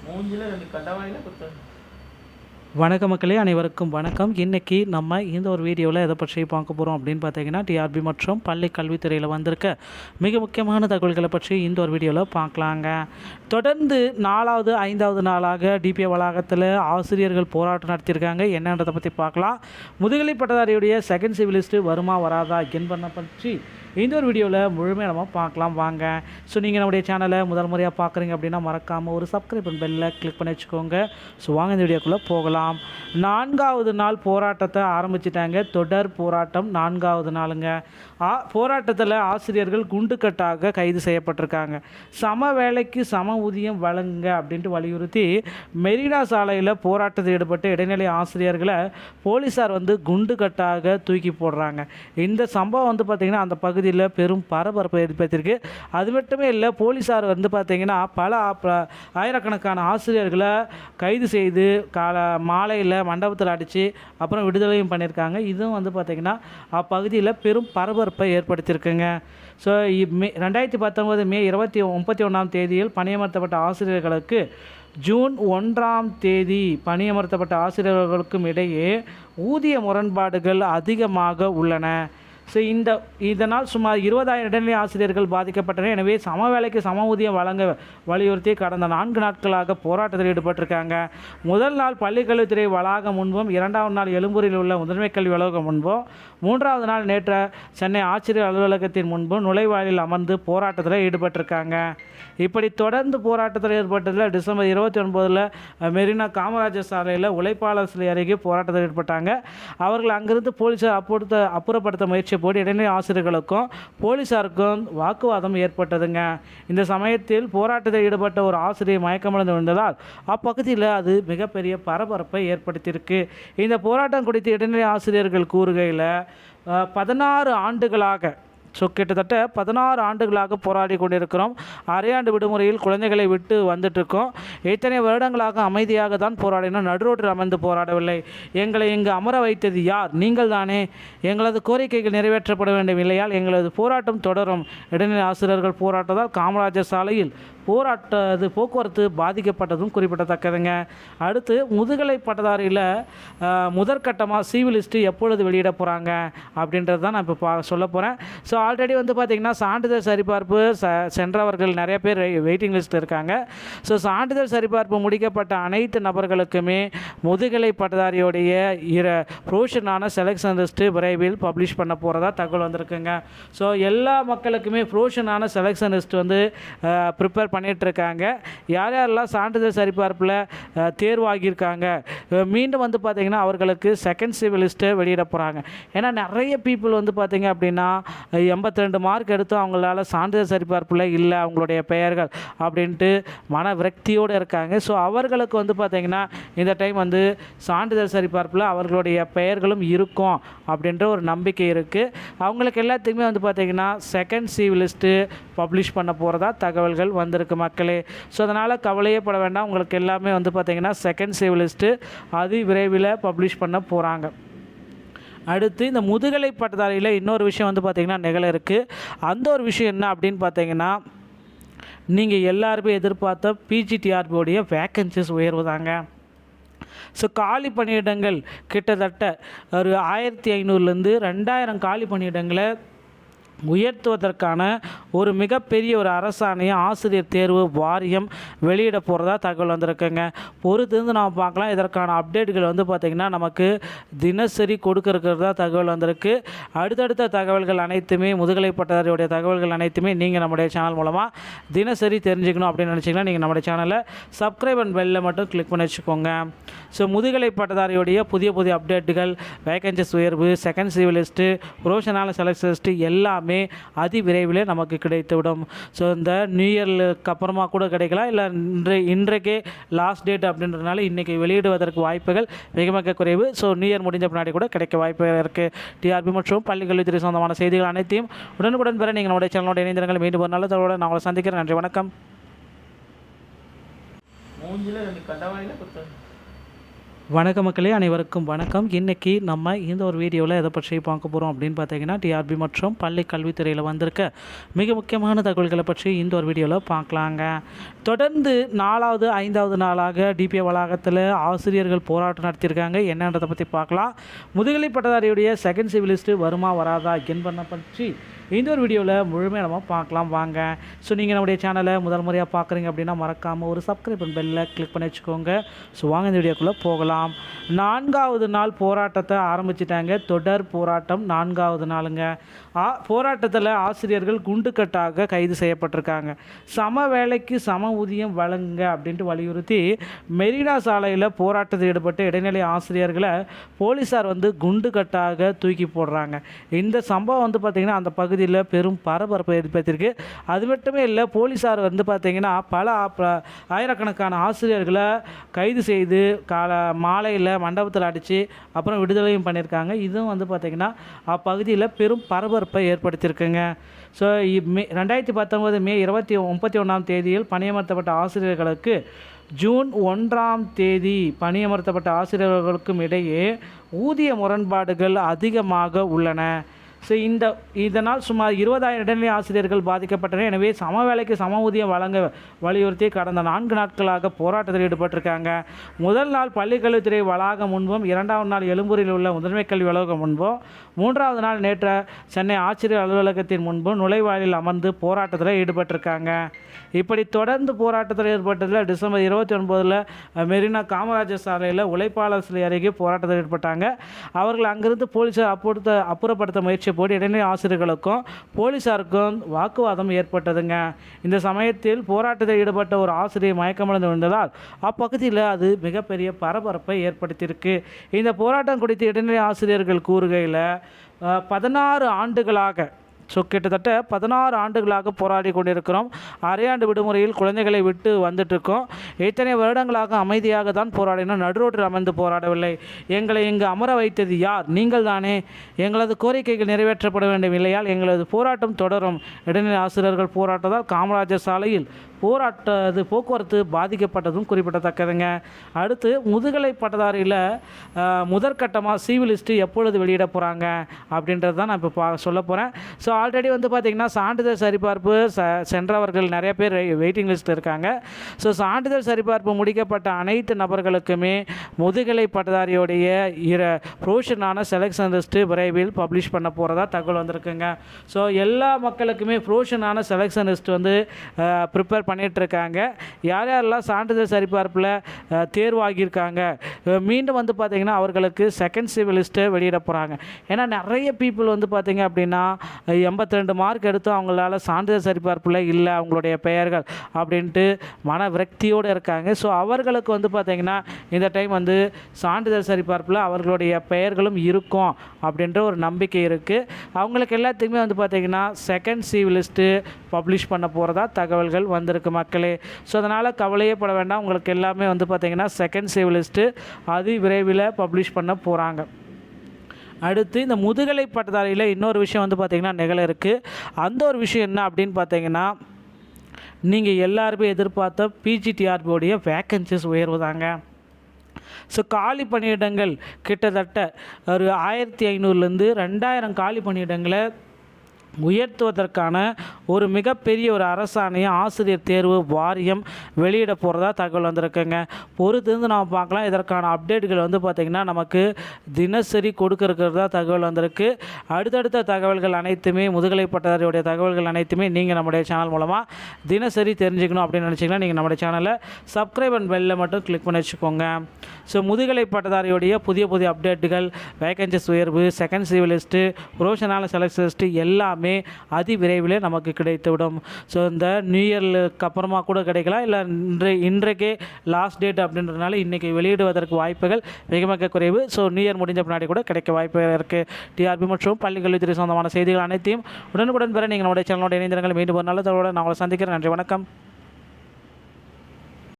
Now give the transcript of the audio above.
மூஞ்சில 2 கண்டவாயில குத்து. வணக்க மக்களே, அனைவருக்கும் வணக்கம். இன்றைக்கி நம்ம இந்த ஒரு வீடியோவில் எதை பற்றி பார்க்க போகிறோம் அப்படின்னு பார்த்தீங்கன்னா, டிஆர்பி மற்றும் பள்ளி கல்வித்துறையில் வந்திருக்க மிக முக்கியமான தகவல்களை பற்றி இந்த ஒரு வீடியோவில் பார்க்கலாங்க. தொடர்ந்து 4வது 5வது நாளாக டிபிஏ வளாகத்தில் ஆசிரியர்கள் போராட்டம் நடத்தியிருக்காங்க. என்னன்றதை பற்றி பார்க்கலாம். முதுகலை பட்டதாரியுடைய செகண்ட் சிவிலிஸ்ட்டு வருமா வராதா என்பதை பற்றி இந்த ஒரு வீடியோவில் முழுமையாக நம்ம பார்க்கலாம் வாங்க. ஸோ நீங்கள் நம்முடைய சேனலை முதல் முறையாக பார்க்குறீங்க அப்படின்னா மறக்காமல் ஒரு சப்ஸ்கிரைப் பெல்லில் கிளிக் பண்ணி வச்சுக்கோங்க. ஸோ வாங்க இந்த வீடியோக்குள்ளே போகலாம். 4வது நாள் போராட்டத்தை ஆரம்பிச்சிட்டாங்க. தொடர் போராட்டம் 4வது நாளுங்க. போராட்டத்தில் ஆசிரியர்கள் குண்டுக்கட்டாக கைது செய்யப்பட்டிருக்காங்க. சம வேலைக்கு சம ஊதியம் வழங்குங்க அப்படின்ட்டு வலியுறுத்தி மெரினா சாலையில் போராட்டத்தில் ஈடுபட்ட இடைநிலை ஆசிரியர்களை போலீஸார் குண்டுக்கட்டாக தூக்கி போடுறாங்க. இந்த சம்பவம் பார்த்திங்கன்னா அந்த பகுதியில் பெரும் பரபரப்பை ஏற்படுத்தியிருக்கு. அது மட்டுமே இல்லை, போலீஸார் பார்த்திங்கன்னா பல ஆயிரக்கணக்கான ஆசிரியர்களை கைது செய்து மாலையில் மண்டபத்தில் அடித்து அப்புறம் விடுதலையும் பண்ணியிருக்காங்க. இதுவும் பார்த்திங்கன்னா அப்பகுதியில் பெரும் பரபரப்பை ஏற்படுத்தியிருக்குங்க. ஸோ 2019 மே 31ஆம் தேதியில் பணியமர்த்தப்பட்ட ஆசிரியர்களுக்கு ஜூன் 1ஆம் தேதி பணியமர்த்தப்பட்ட ஆசிரியர்களுக்கும் இடையே ஊதிய முரண்பாடுகள் அதிகமாக உள்ளன. ஸோ இதனால் சுமார் 20,000 இடைநிலை ஆசிரியர்கள் பாதிக்கப்பட்டனர். எனவே சம வேலைக்கு சம ஊதியம் வழங்க வலியுறுத்தி கடந்த 4 நாட்களாக போராட்டத்தில் ஈடுபட்டிருக்காங்க. முதல் நாள் பள்ளிக்கல்வித்துறை வளாகம் முன்பும், 2வது நாள் எழும்பூரில் உள்ள முதன்மை கல்வி அலுவலகம் முன்பும், 3வது நாள் நேற்று சென்னை ஆட்சியர் அலுவலகத்தின் முன்பும் நுழைவாயிலில் அமர்ந்து போராட்டத்தில் ஈடுபட்டிருக்காங்க. இப்படி தொடர்ந்து போராட்டத்தில் ஈடுபட்டதில் டிசம்பர் 29 மெரினா காமராஜர் சாலையில் உழைப்பாளர் சிலை அருகே போராட்டத்தில் ஈடுபட்டாங்க. அவர்கள் அங்கிருந்து போலீஸார் அப்புறப்படுத்த முயற்சி போது இடைநிலை ஆசிரியர்களுக்கும் போலீஸாருக்கும் வாக்குவாதம் ஏற்பட்டதுங்க. இந்த சமயத்தில் போராட்டத்தில் ஈடுபட்ட ஒரு ஆசிரியர் மயக்கமடைந்து விழுந்ததால் அப்பகுதியில் அது மிகப்பெரிய பரபரப்பை ஏற்படுத்தியிருக்கு. இந்த போராட்டம் குறித்து இடைநிலை ஆசிரியர்கள் கூறுகையில் 16 ஆண்டுகளாக கிட்டத்தட்ட 16 ஆண்டுகளாக போராடி கொண்டிருக்கிறோம். அரையாண்டு விடுமுறையில் குழந்தைகளை விட்டு வந்துட்டுருக்கோம். இத்தனை வருடங்களாக அமைதியாக தான் போராடினோம். நடுரோட்டில் அமர்ந்து போராடவில்லை. எங்களை இங்கு அமர வைத்தது யார்? நீங்கள் தானே. எங்களது கோரிக்கைகள் நிறைவேற்றப்பட வேண்டும், இல்லையால் எங்களது போராட்டம் தொடரும். இடைநிலை ஆசிரியர்கள் போராட்டத்தால் காமராஜர் சாலையில் போக்குவரத்து பாதிக்கப்பட்டதும் குறிப்பிடத்தக்கதுங்க. அடுத்து முதுகலை பட்டதாரியில் முதற்கட்டமாக சிவிலிஸ்ட்டு எப்பொழுது வெளியிட போகிறாங்க அப்படின்றது தான் நான் இப்போ சொல்ல போகிறேன். ஸோ ஆல்ரெடி பார்த்திங்கன்னா சான்றிதழ் சரிபார்ப்பு சென்றவர்கள் நிறைய பேர் வெயிட்டிங் லிஸ்ட்டில் இருக்காங்க. ஸோ சான்றிதழ் சரிபார்ப்பு முடிக்கப்பட்ட அனைத்து நபர்களுக்குமே முதுகலை பட்டதாரியோடைய ப்ரொவிஷனான செலெக்ஷன் லிஸ்ட்டு விரைவில் பப்ளிஷ் பண்ண போகிறதா தகவல் வந்திருக்குங்க. ஸோ எல்லா மக்களுக்குமே ப்ரொவிஷனான செலெக்ஷன் லிஸ்ட் ப்ரிப்பேர் பண்ணிகிட்ருக்காங்க. யார் யாரெல்லாம் சான்றிதழ் சரிபார்ப்பில் தேர்வாகியிருக்காங்க மீண்டும் பார்த்திங்கன்னா அவர்களுக்கு செகண்ட் சிவிலிஸ்ட்டை வெளியிட போகிறாங்க. ஏன்னா நிறைய பீப்புள் பார்த்திங்க அப்படின்னா 82 மார்க் எடுத்தும் அவங்களால சான்றிதழ் சரிபார்ப்பில் இல்லை அவங்களுடைய பெயர்கள் அப்படின்ட்டு மன விரக்தியோடு இருக்காங்க. ஸோ அவர்களுக்கு பார்த்திங்கன்னா இந்த டைம் சான்றிதழ் சரிபார்ப்பில் அவர்களுடைய பெயர்களும் இருக்கும் அப்படின்ற ஒரு நம்பிக்கை இருக்குது. அவங்களுக்கு எல்லாத்துக்குமே பார்த்திங்கன்னா செகண்ட் சிவிலிஸ்ட்டு பப்ளிஷ் பண்ண போகிறதா தகவல்கள் வந்திருக்கு மக்களே. ஸோ அதனால் கவலையே பட வேண்டாம். உங்களுக்கு எல்லாமே பார்த்திங்கன்னா செகண்ட் சிவிலிஸ்ட்டு அது விரைவில் பப்ளிஷ் பண்ண போகிறாங்க. அடுத்து இந்த முதுகலை பட்டதாரியில் இன்னொரு விஷயம் பார்த்திங்கன்னா நிகழ இருக்குது. அந்த ஒரு விஷயம் என்ன அப்படின்னு பார்த்தீங்கன்னா, நீங்கள் எல்லாருமே எதிர்பார்த்த பிஜிடிஆர்பியோடைய வேக்கன்சிஸ் உயர்வுதாங்க. ஸோ காலி பணியிடங்கள் கிட்டத்தட்ட ஒரு 1500லேருந்து 2000 காலி பணியிடங்களை உயர்த்துவதற்கான ஒரு மிகப்பெரிய ஒரு அரசாணையை ஆசிரியர் தேர்வு வாரியம் வெளியிட போகிறதா தகவல் வந்திருக்குங்க. பொறுத்திருந்து நாம் பார்க்கலாம். இதற்கான அப்டேட்டுகள் பார்த்திங்கன்னா நமக்கு தினசரி கொடுக்கறதா தகவல் வந்திருக்கு. அடுத்தடுத்த தகவல்கள் அனைத்துமே முதுகலை பட்டதாரியுடைய தகவல்கள் அனைத்துமே நீங்கள் நம்முடைய சேனல் மூலமாக தினசரி தெரிஞ்சுக்கணும் அப்படின்னு நினச்சிங்கன்னா நீங்கள் நம்முடைய சேனலை சப்ஸ்கிரைப் அண்ட் பெல்லில் மட்டும் கிளிக் பண்ணி வச்சுக்கோங்க. ஸோ முதுகலை பட்டதாரியுடைய புதிய அப்டேட்டுகள், வேகன்சிஸ் உயர்வு, செகண்ட் சிவிலிஸ்ட்டு, ப்ரொஃபஷனல் செலக்ஷன் லிஸ்ட்டு எல்லாமே விரைவில் நமக்கு கிடைத்துவிடும். ஸோ இந்த நியூ இயருக்கு அப்புறமா கூட கிடைக்கலாம், இல்லை இன்றைக்கே லாஸ்ட் டேட் அப்படின்றதுனால இன்றைக்கி வெளியிடுவதற்கு வாய்ப்புகள் மிக மிக குறைவு. ஸோ நியூ இயர் முடிஞ்ச பின்னாடி கூட கிடைக்க வாய்ப்புகள் இருக்குது. டிஆர்பி மற்றும் பள்ளி கல்வித்துறை சொந்தமான செய்திகள் அனைத்தையும் உடனுக்குடன் பெற நீங்கள் நம்முடைய சேனலோட இணைந்திருங்கள். மீண்டும் ஒரு நல்ல தகவலோடு நான் உங்களை சந்திக்கிறேன். நன்றி, வணக்கம். மூஞ்சில 2 கண்டவாயில குத்து. வணக்க மக்களே, அனைவருக்கும் வணக்கம். இன்றைக்கி நம்ம இந்த ஒரு வீடியோவில் எதை பற்றி பார்க்க போகிறோம் அப்படின்னு பார்த்தீங்கன்னா, டிஆர்பி மற்றும் பள்ளி கல்வித்துறையில் வந்திருக்க மிக முக்கியமான தகவல்களை பற்றி இந்த ஒரு வீடியோவில் பார்க்கலாங்க. தொடர்ந்து 4வது 5வது நாளாக டிபிஏ வளாகத்தில் ஆசிரியர்கள் போராட்டம் நடத்தியிருக்காங்க. என்னன்றதை பற்றி பார்க்கலாம். முதுகலை பட்டதாரியுடைய செகண்ட் சிவிலிஸ்ட்டு வருமா வராதா என்பதை பற்றி இந்த ஒரு வீடியோவில் முழுமையாக நம்ம பார்க்கலாம் வாங்க. ஸோ நீங்கள் நம்முடைய சேனலை முதல் முறையாக பார்க்குறீங்க அப்படின்னா மறக்காமல் ஒரு சப்ஸ்கிரைப் பெல்லில் கிளிக் பண்ணி வச்சுக்கோங்க. ஸோ வாங்க இந்த வீடியோக்குள்ளே போகலாம். 4வது நாள் போராட்டத்தை ஆரம்பிச்சிட்டாங்க. தொடர் போராட்டம் 4வது நாளுங்க. போராட்டத்தில் ஆசிரியர்கள் குண்டுக்கட்டாக கைது செய்யப்பட்டிருக்காங்க. சம வேலைக்கு சம ஊதியம் வழங்குங்க அப்படின்ட்டு வலியுறுத்தி மெரினா சாலையில் போராட்டத்தில் ஈடுபட்ட இடைநிலை ஆசிரியர்களை போலீஸார் குண்டுக்கட்டாக தூக்கி போடுறாங்க. இந்த சம்பவம் பார்த்திங்கன்னா அந்த பகுதியில் பெரும் பரபரப்பை ஏற்படுத்தியிருக்கு. அது மட்டுமே இல்லை, போலீஸார் பார்த்திங்கன்னா பல ஆயிரக்கணக்கான ஆசிரியர்களை கைது செய்து மாலையில் மண்டபத்தில் அடித்து அப்புறம் விடுதலையும் பண்ணியிருக்காங்க. இதுவும் பார்த்திங்கன்னா அப்பகுதியில் பெரும் பரபரப்பை ஏற்படுத்தியிருக்குங்க. ஸோ 2019 மே 31ஆம் தேதியில் பணியமர்த்தப்பட்ட ஆசிரியர்களுக்கு ஜூன் 1ஆம் தேதி பணியமர்த்தப்பட்ட ஆசிரியர்களுக்கும் இடையே ஊதிய முரண்பாடுகள் அதிகமாக உள்ளன. ஸோ இதனால் சுமார் 20,000 இடைநிலை ஆசிரியர்கள் பாதிக்கப்பட்டனர். எனவே சம வேலைக்கு சம ஊதியம் வழங்க வலியுறுத்தி கடந்த 4 நாட்களாக போராட்டத்தில் ஈடுபட்டிருக்காங்க. முதல் நாள் பள்ளிக்கல்வித்துறை வளாகம் முன்பும், 2வது நாள் எழும்பூரில் உள்ள முதன்மை கல்வி அலுவலகம் முன்பும், 3வது நாள் நேற்று சென்னை ஆட்சியர் அலுவலகத்தின் முன்பும் நுழைவாயிலில் அமர்ந்து போராட்டத்தில் ஈடுபட்டிருக்காங்க. இப்படி தொடர்ந்து போராட்டத்தில் ஈடுபட்டதில் டிசம்பர் 29 மெரினா காமராஜர் சாலையில் உழைப்பாளர் சிலை அருகே போராட்டத்தில் ஈடுபட்டாங்க. அவர்கள் அங்கிருந்து போலீஸார் அப்புறப்படுத்த முயற்சி போது இடைநிலை ஆசிரியர்களுக்கும் போலீஸாருக்கும் வாக்குவாதம் ஏற்பட்டதுங்க. இந்த சமயத்தில் போராட்டத்தில் ஈடுபட்ட ஒரு ஆசிரியர் மயக்கமடைந்து விழுந்ததால் அப்பகுதியில் அது மிகப்பெரிய பரபரப்பை ஏற்படுத்தியிருக்கு. இந்த போராட்டம் குறித்து இடைநிலை ஆசிரியர்கள் கூறுகையில் 16 ஆண்டுகளாக கிட்டத்தட்ட 16 ஆண்டுகளாக போராடி கொண்டிருக்கிறோம். அரையாண்டு விடுமுறையில் குழந்தைகளை விட்டு வந்துட்டுருக்கோம். இத்தனை வருடங்களாக அமைதியாக தான் போராடினோம். நடுரோட்டில் அமர்ந்து போராடவில்லை. எங்களை இங்கு அமர வைத்தது யார்? நீங்கள் தானே. எங்களது கோரிக்கைகள் நிறைவேற்றப்பட வேண்டும், இல்லையால் எங்களது போராட்டம் தொடரும். இடைநிலை ஆசிரியர்கள் போராட்டத்தால் காமராஜர் சாலையில் போக்குவரத்து பாதிக்கப்பட்டதும் குறிப்பிடத்தக்கதுங்க. அடுத்து முதுகலை பட்டதாரியில் முதற்கட்டமாக சிவிலிஸ்ட்டு எப்பொழுது வெளியிட போகிறாங்க அப்படின்றது தான் நான் இப்போ சொல்ல போகிறேன். ஸோ ஆல்ரெடி பார்த்திங்கன்னா சான்றிதழ் சரிபார்ப்பு சென்றவர்கள் நிறைய பேர் வெயிட்டிங் லிஸ்ட்டில் இருக்காங்க. ஸோ சான்றிதழ் சரிபார்ப்பு முடிக்கப்பட்ட அனைத்து நபர்களுக்குமே முதுகலை பட்டதாரியோடைய ப்ரொவிஷனான செலெக்ஷன் லிஸ்ட்டு விரைவில் பப்ளிஷ் பண்ண போகிறதா தகவல் வந்திருக்குங்க. ஸோ எல்லா மக்களுக்குமே ப்ரொவிஷனான செலெக்ஷன் லிஸ்ட் ப்ரிப்பேர் பண்ணிகிட்ருக்காங்க. யார் யாரெல்லாம் சான்றிதழ் சரிபார்ப்பில் தேர்வாகியிருக்காங்க மீண்டும் பார்த்திங்கன்னா அவர்களுக்கு செகண்ட் சிவிலிஸ்ட்டு வெளியிட போகிறாங்க. ஏன்னா நிறைய பீப்புள் பார்த்திங்க அப்படின்னா 82 மார்க் எடுத்து அவங்களால சான்றிதழ் சரிபார்ப்பில் இல்லை அவங்களுடைய பெயர்கள் அப்படின்ட்டு மன விரக்தியோடு இருக்காங்க. ஸோ அவர்களுக்கு பார்த்திங்கன்னா இந்த டைம் சான்றிதழ் சரிபார்ப்பில் அவர்களுடைய பெயர்களும் இருக்கும் அப்படின்ற ஒரு நம்பிக்கை இருக்குது. அவங்களுக்கு எல்லாத்துக்குமே பார்த்திங்கன்னா செகண்ட் சிவிலிஸ்ட்டு பப்ளிஷ் பண்ண போகிறதா தகவல்கள் வந்திருக்கு மக்களே. ஸோ அதனால் கவலையே பட வேண்டாம். உங்களுக்கு எல்லாமே பார்த்திங்கன்னா செகண்ட் சிவிலிஸ்ட்டு அது விரைவில் பப்ளிஷ் பண்ண போகிறாங்க. அடுத்து இந்த முதுகலை பட்டதாரியில் இன்னொரு விஷயம் பார்த்திங்கன்னா நிகழ இருக்குது. அந்த ஒரு விஷயம் என்ன அப்படின்னு பார்த்தீங்கன்னா, நீங்கள் எல்லாருமே எதிர்பார்த்த பிஜிடிஆர்பியோடைய வேக்கன்சிஸ் உயர்வுதாங்க. ஸோ காலி பணியிடங்கள் கிட்டத்தட்ட ஒரு 1500லேருந்து 2000 காலி பணியிடங்களை உயர்த்துவதற்கான ஒரு மிகப்பெரிய ஒரு அரசாணையை ஆசிரியர் தேர்வு வாரியம் வெளியிட போகிறதா தகவல் வந்திருக்குங்க. பொறுத்திருந்து நாம் பார்க்கலாம். இதற்கான அப்டேட்டுகள் பார்த்திங்கன்னா நமக்கு தினசரி கொடுக்கறதா தகவல் வந்திருக்கு. அடுத்தடுத்த தகவல்கள் அனைத்துமே முதுகலை பட்டதாரியுடைய தகவல்கள் அனைத்துமே நீங்கள் நம்முடைய சேனல் மூலமாக தினசரி தெரிஞ்சுக்கணும் அப்படின்னு நினச்சிங்கன்னா நீங்கள் நம்முடைய சேனலை சப்ஸ்கிரைப் அண்ட் பெல்லில் மட்டும் கிளிக் பண்ணி வச்சுக்கோங்க. ஸோ முதுகலை பட்டதாரியுடைய புதிய அப்டேட்டுகள், வேகன்சிஸ் உயர்வு, செகண்ட் சிவிலிஸ்ட்டு, ப்ரொஃபஷனல் செலக்ஷன் லிஸ்ட்டு எல்லாமே அதிவிரைவில் நமக்கு கிடைத்துவிடும். ஸோ இந்த நியூ இயருக்கு அப்புறமா கூட கிடைக்கலாம், இல்லை இன்றைக்கே லாஸ்ட் டேட் அப்படின்றதுனால இன்றைக்கி வெளியிடுவதற்கு வாய்ப்புகள் மிக குறைவு. ஸோ நியூ இயர் முடிஞ்ச பின்னாடி கூட கிடைக்க வாய்ப்புகள் இருக்குது. டிஆர்பி மற்றும் பள்ளி கல்வித்துறை சொந்தமான செய்திகள் அனைத்தையும் உடனுக்குடன் பெற நீங்கள் நம்முடைய சேனலோட இணைந்திருங்கள். மீண்டும் ஒரு நல்ல தகவலோடு நான் உங்களை சந்திக்கிறேன். நன்றி, வணக்கம்.